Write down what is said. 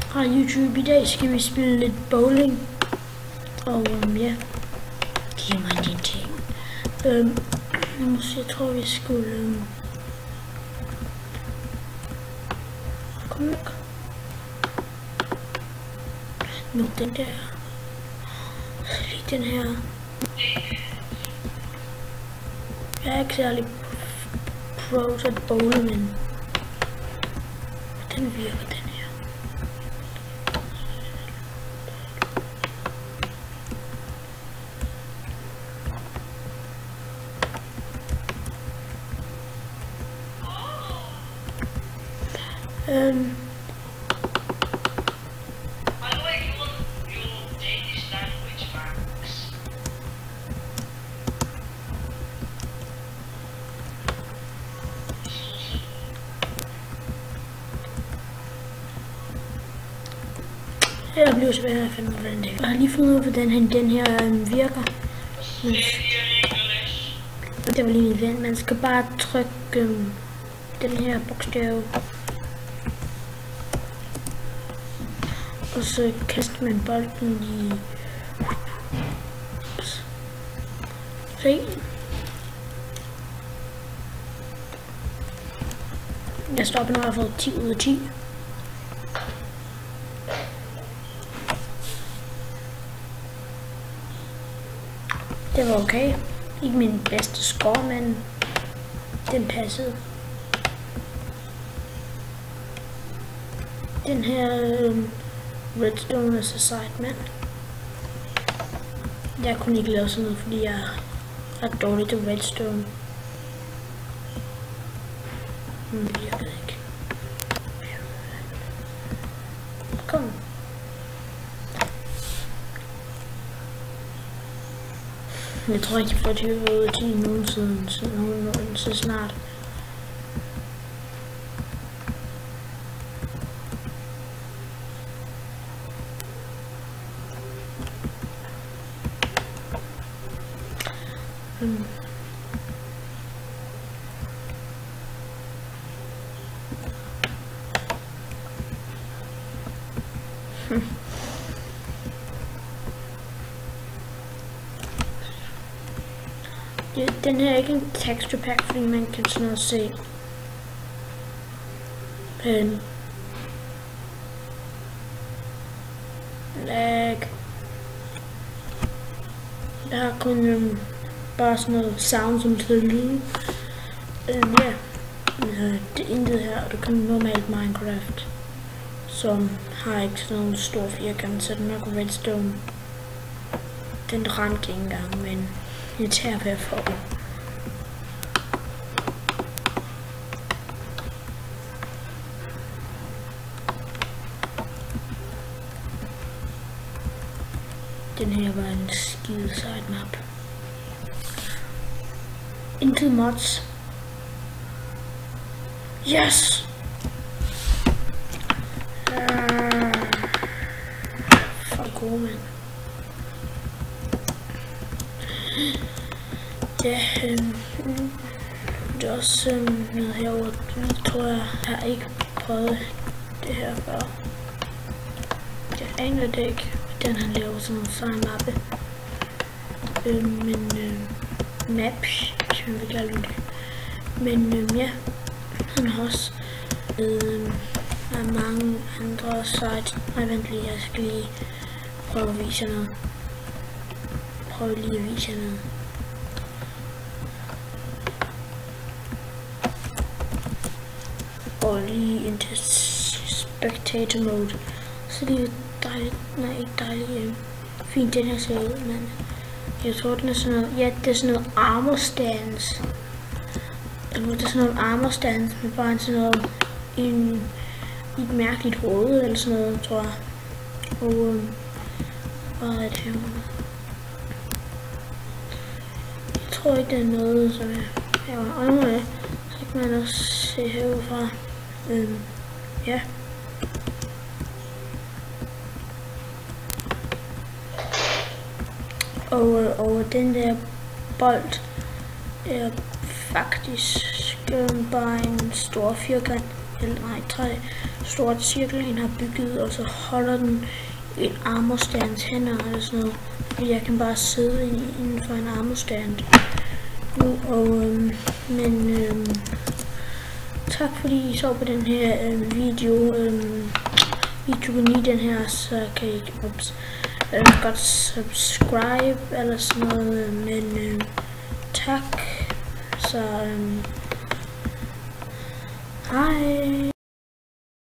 fra YouTube. I dag skal vi spille lidt bowling. Og ja, giv mig de ting. Jeg tror vi skulle kom væk. Nu den der. Lige den her. Jeg er ikke særlig pro til at bowle, men den virker, den her. By the way, your Danish language, Max. Jeg bliver svært at finde ud af, hvordan det er. Jeg har lige fundet ud af, hvordan den her virker. Det var lige en event. Man skal bare trykke den her bogstav. Og så kaster man bolden i... Se. Jeg stopper, når jeg har fået 10 ud af 10. Det var okay. Ikke min bedste score, men den passede. Den her redstone er så sejt, mand. Jeg kunne ikke lave sådan noget, fordi jeg er ret dårlig til redstone. Jeg ved ikke. Kom. Jeg tror ikke, jeg får 20 ud af 10 nogensinde, så snart. Den her er ikke en texture pack, fordi man kan sådan noget se. Lag. Jeg har kun bare sådan noget sound som til lyd. Ja. Det er intet her, og det kun normalt Minecraft, som har ikke sådan nogle store firkant, så den er nok redstone. Den ramte ikke engang, men jeg tager hvad jeg får. Den her var en skide sitemap. Intet mods. Yes! Fuck god, mand. Ja, det er også noget herovre. Jeg tror, jeg har ikke prøvet det her før. Jeg aner det ikke. Den har lavet sådan en sejl mappe. Maps, som vi kalder det. Men ja, han har også mange andre sites. Vent lige, jeg skal lige prøve at vise noget. Prøv lige at vise noget. Og lige ind til spectator mode. Så det er dejligt, nej ikke dejligt, fint den her ser ud, men jeg tror den er sådan noget, ja det er sådan noget armor stance. Det er sådan noget armor stance med bare sådan noget, et mærkeligt hoved eller sådan noget, tror jeg. Og hvad er det her? Jeg tror ikke det er noget, som jeg var øje med. Så kan man også se herudefra. Ja. Og den der bold er faktisk bare en stor firkant. eller nej, 3 stort cirkler, en har bygget, og så holder den en armorstands hænder eller sådan noget. Fordi jeg kan bare sidde inden for en armorstand nu, tak fordi I så på den her video. Hvis du kan lide den her, så kan I godt subscribe eller sådan noget, men tak, så hej.